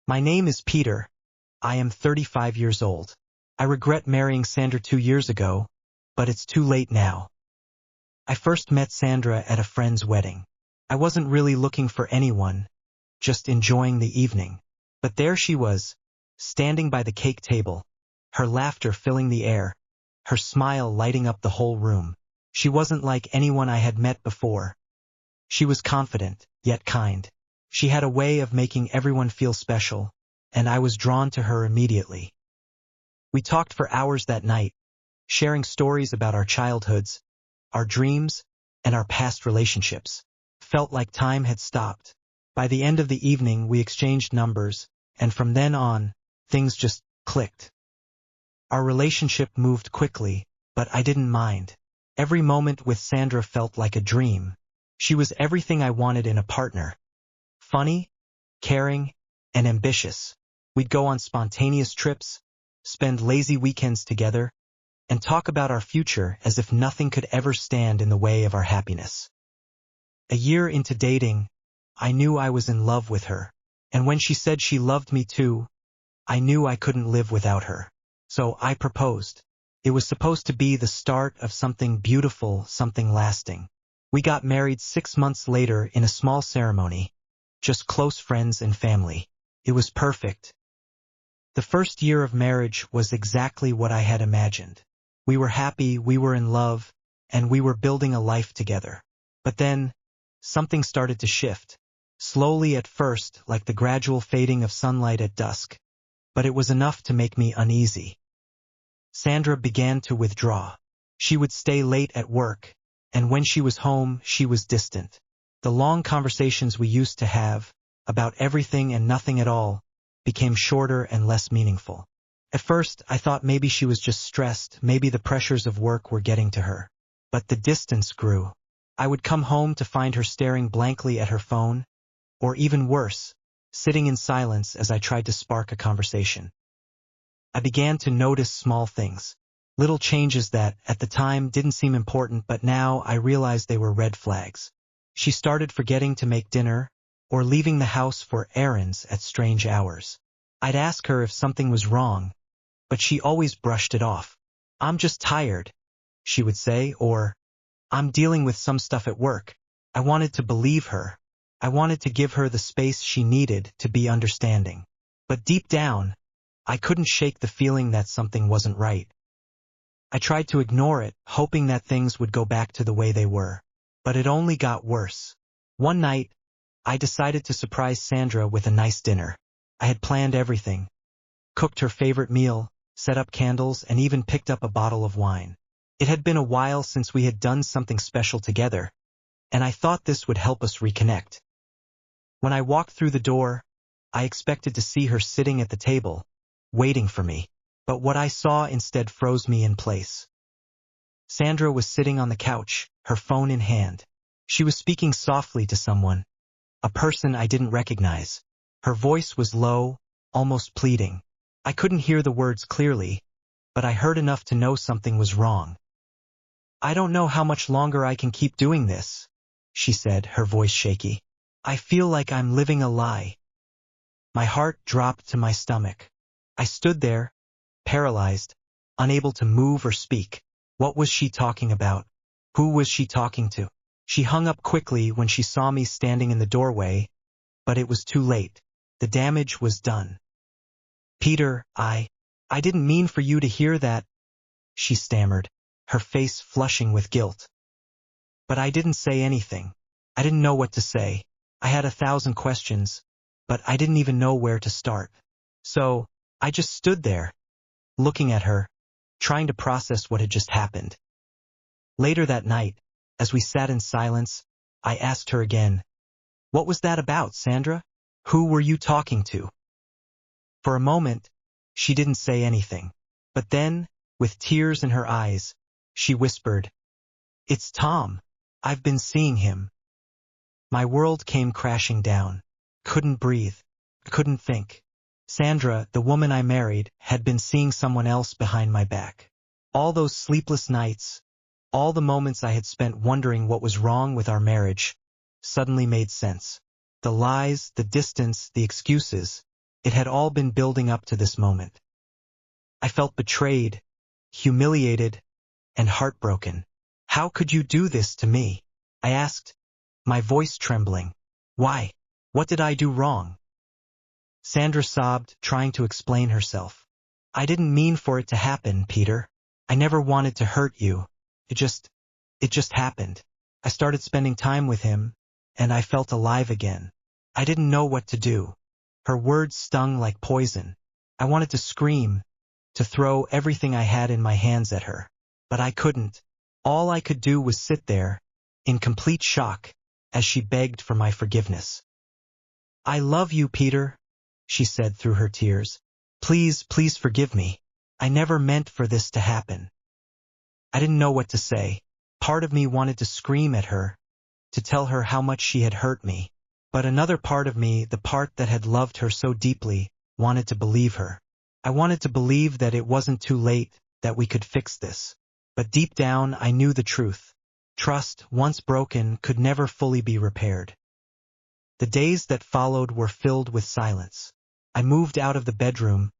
My name is Peter. I am 35 years old. I regret marrying Sandra 2 years ago, but it's too late now. I first met Sandra at a friend's wedding. I wasn't really looking for anyone, just enjoying the evening. But there she was, standing by the cake table, her laughter filling the air, her smile lighting up the whole room. She wasn't like anyone I had met before. She was confident, yet kind. She had a way of making everyone feel special, and I was drawn to her immediately. We talked for hours that night, sharing stories about our childhoods, our dreams, and our past relationships. Felt like time had stopped. By the end of the evening, we exchanged numbers, and from then on, things just clicked. Our relationship moved quickly, but I didn't mind. Every moment with Sandra felt like a dream. She was everything I wanted in a partner. Funny, caring, and ambitious. We'd go on spontaneous trips, spend lazy weekends together, and talk about our future as if nothing could ever stand in the way of our happiness. A year into dating, I knew I was in love with her, and when she said she loved me too, I knew I couldn't live without her. So I proposed. It was supposed to be the start of something beautiful, something lasting. We got married 6 months later in a small ceremony, just close friends and family. It was perfect. The first year of marriage was exactly what I had imagined. We were happy, we were in love, and we were building a life together. But then, something started to shift. Slowly at first, like the gradual fading of sunlight at dusk. But it was enough to make me uneasy. Sandra began to withdraw. She would stay late at work, and when she was home, she was distant. The long conversations we used to have, about everything and nothing at all, became shorter and less meaningful. At first, I thought maybe she was just stressed, maybe the pressures of work were getting to her. But the distance grew. I would come home to find her staring blankly at her phone, or even worse, sitting in silence as I tried to spark a conversation. I began to notice small things, little changes that, at the time, didn't seem important, but now I realized they were red flags. She started forgetting to make dinner, or leaving the house for errands at strange hours. I'd ask her if something was wrong, but she always brushed it off. "I'm just tired," she would say, or, "I'm dealing with some stuff at work." I wanted to believe her. I wanted to give her the space she needed to be understanding. But deep down, I couldn't shake the feeling that something wasn't right. I tried to ignore it, hoping that things would go back to the way they were. But it only got worse. One night, I decided to surprise Sandra with a nice dinner. I had planned everything. Cooked her favorite meal, set up candles, and even picked up a bottle of wine. It had been a while since we had done something special together, and I thought this would help us reconnect. When I walked through the door, I expected to see her sitting at the table, waiting for me. But what I saw instead froze me in place. Sandra was sitting on the couch, her phone in hand. She was speaking softly to someone, a person I didn't recognize. Her voice was low, almost pleading. I couldn't hear the words clearly, but I heard enough to know something was wrong. "I don't know how much longer I can keep doing this," she said, her voice shaky. "I feel like I'm living a lie." My heart dropped to my stomach. I stood there, paralyzed, unable to move or speak. What was she talking about? Who was she talking to? She hung up quickly when she saw me standing in the doorway, but it was too late. The damage was done. "Peter, I didn't mean for you to hear that," she stammered, her face flushing with guilt. But I didn't say anything. I didn't know what to say. I had 1,000 questions, but I didn't even know where to start. So, I just stood there, looking at her, trying to process what had just happened. Later that night, as we sat in silence, I asked her again, "What was that about, Sandra? Who were you talking to?" For a moment, she didn't say anything. But then, with tears in her eyes, she whispered, "It's Tom. I've been seeing him." My world came crashing down. Couldn't breathe. Couldn't think. Sandra, the woman I married, had been seeing someone else behind my back. All those sleepless nights, all the moments I had spent wondering what was wrong with our marriage, suddenly made sense. The lies, the distance, the excuses, It had all been building up to this moment. I felt betrayed, humiliated, and heartbroken. How could you do this to me? I asked, my voice trembling. Why? What did I do wrong? Sandra sobbed, trying to explain herself. I didn't mean for it to happen, Peter. I never wanted to hurt you. It just happened. I started spending time with him, and I felt alive again. I didn't know what to do. Her words stung like poison. I wanted to scream, to throw everything I had in my hands at her. But I couldn't. All I could do was sit there, in complete shock, as she begged for my forgiveness. I love you, Peter, she said through her tears. Please, please forgive me. I never meant for this to happen. I didn't know what to say. Part of me wanted to scream at her, to tell her how much she had hurt me. But another part of me, the part that had loved her so deeply, wanted to believe her. I wanted to believe that it wasn't too late, that we could fix this. But deep down, I knew the truth. Trust, once broken, could never fully be repaired. The days that followed were filled with silence. I moved out of the bedroom,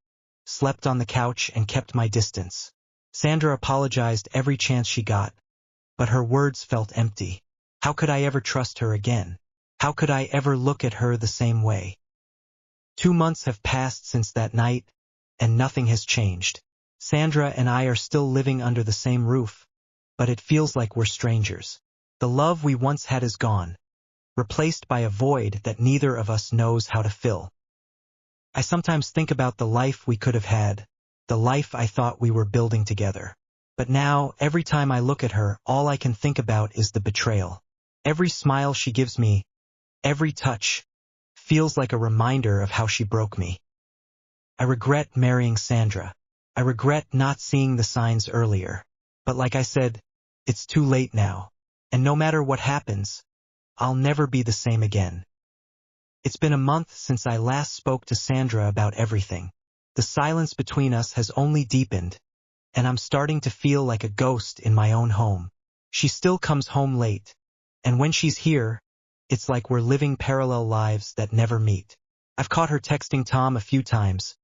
slept on the couch, and kept my distance. Sandra apologized every chance she got, but her words felt empty. How could I ever trust her again? How could I ever look at her the same way? 2 months have passed since that night, and nothing has changed. Sandra and I are still living under the same roof, but it feels like we're strangers. The love we once had is gone, replaced by a void that neither of us knows how to fill. I sometimes think about the life we could have had, the life I thought we were building together. But now, every time I look at her, all I can think about is the betrayal. Every smile she gives me, every touch, feels like a reminder of how she broke me. I regret marrying Sandra. I regret not seeing the signs earlier. But like I said, it's too late now. And no matter what happens, I'll never be the same again. It's been a month since I last spoke to Sandra about everything. The silence between us has only deepened, and I'm starting to feel like a ghost in my own home. She still comes home late, and when she's here, it's like we're living parallel lives that never meet. I've caught her texting Tom a few times,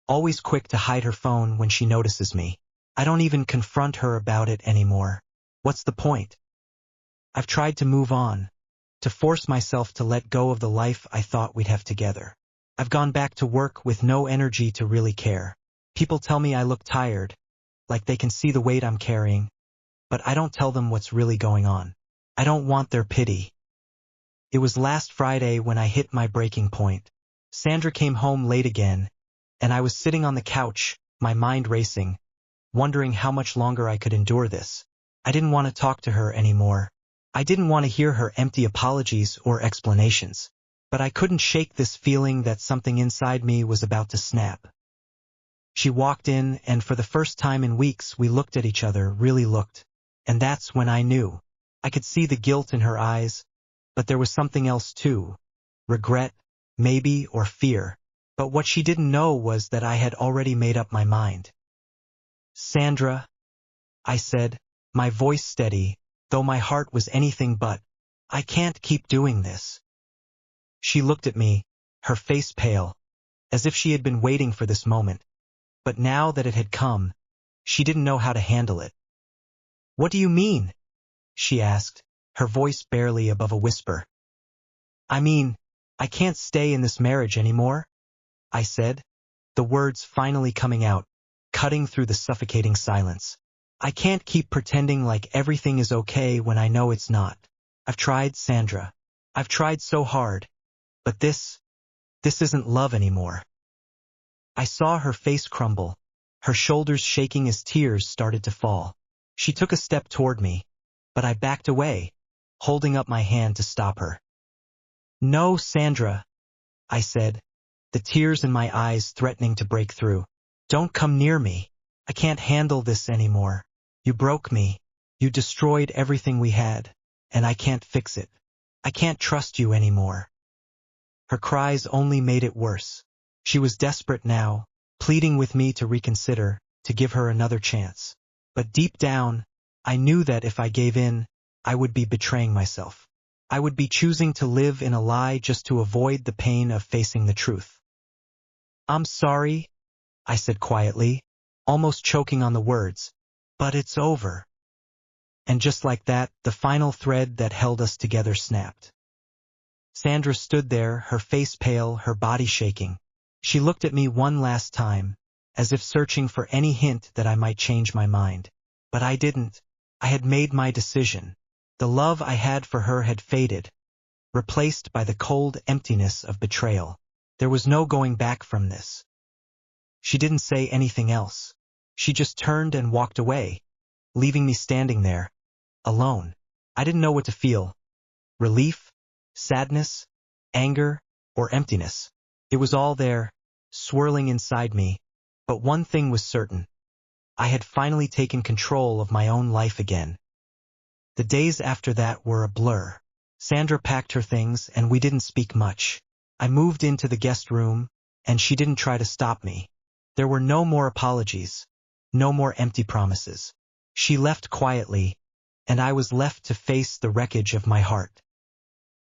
always quick to hide her phone when she notices me. I don't even confront her about it anymore. What's the point? I've tried to move on, to force myself to let go of the life I thought we'd have together. I've gone back to work with no energy to really care. People tell me I look tired, like they can see the weight I'm carrying, but I don't tell them what's really going on. I don't want their pity. It was last Friday when I hit my breaking point. Sandra came home late again, and I was sitting on the couch, my mind racing, wondering how much longer I could endure this. I didn't want to talk to her anymore. I didn't want to hear her empty apologies or explanations. But I couldn't shake this feeling that something inside me was about to snap. She walked in, and for the first time in weeks we looked at each other, really looked. And that's when I knew. I could see the guilt in her eyes, but there was something else too. Regret, maybe, or fear. But what she didn't know was that I had already made up my mind. Sandra, I said, my voice steady, though my heart was anything but. I can't keep doing this. She looked at me, her face pale, as if she had been waiting for this moment. But now that it had come, she didn't know how to handle it. What do you mean? She asked, her voice barely above a whisper. I mean, I can't stay in this marriage anymore, I said, the words finally coming out, cutting through the suffocating silence. I can't keep pretending like everything is okay when I know it's not. I've tried, Sandra. I've tried so hard. But this isn't love anymore. I saw her face crumble, her shoulders shaking as tears started to fall. She took a step toward me, but I backed away, holding up my hand to stop her. No, Sandra, I said, the tears in my eyes threatening to break through. Don't come near me. I can't handle this anymore. You broke me. You destroyed everything we had, and I can't fix it. I can't trust you anymore. Her cries only made it worse. She was desperate now, pleading with me to reconsider, to give her another chance. But deep down, I knew that if I gave in, I would be betraying myself. I would be choosing to live in a lie just to avoid the pain of facing the truth. I'm sorry, I said quietly, almost choking on the words, but it's over. And just like that, the final thread that held us together snapped. Sandra stood there, her face pale, her body shaking. She looked at me one last time, as if searching for any hint that I might change my mind. But I didn't. I had made my decision. The love I had for her had faded, replaced by the cold emptiness of betrayal. There was no going back from this. She didn't say anything else. She just turned and walked away, leaving me standing there, alone. I didn't know what to feel. Relief, sadness, anger, or emptiness. It was all there, swirling inside me. But one thing was certain. I had finally taken control of my own life again. The days after that were a blur. Sandra packed her things and we didn't speak much. I moved into the guest room, and she didn't try to stop me. There were no more apologies, no more empty promises. She left quietly, and I was left to face the wreckage of my heart.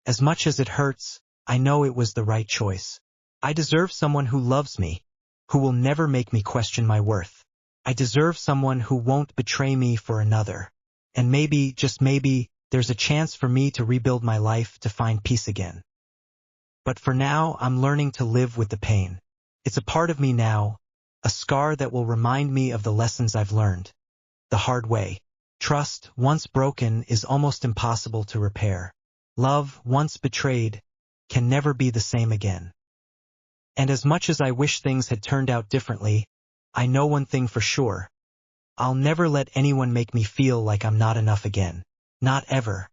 As much as it hurts, I know it was the right choice. I deserve someone who loves me, who will never make me question my worth. I deserve someone who won't betray me for another. And maybe, just maybe, there's a chance for me to rebuild my life, to find peace again. But for now, I'm learning to live with the pain. It's a part of me now, a scar that will remind me of the lessons I've learned. The hard way. Trust, once broken, is almost impossible to repair. Love, once betrayed, can never be the same again. And as much as I wish things had turned out differently, I know one thing for sure. I'll never let anyone make me feel like I'm not enough again. Not ever.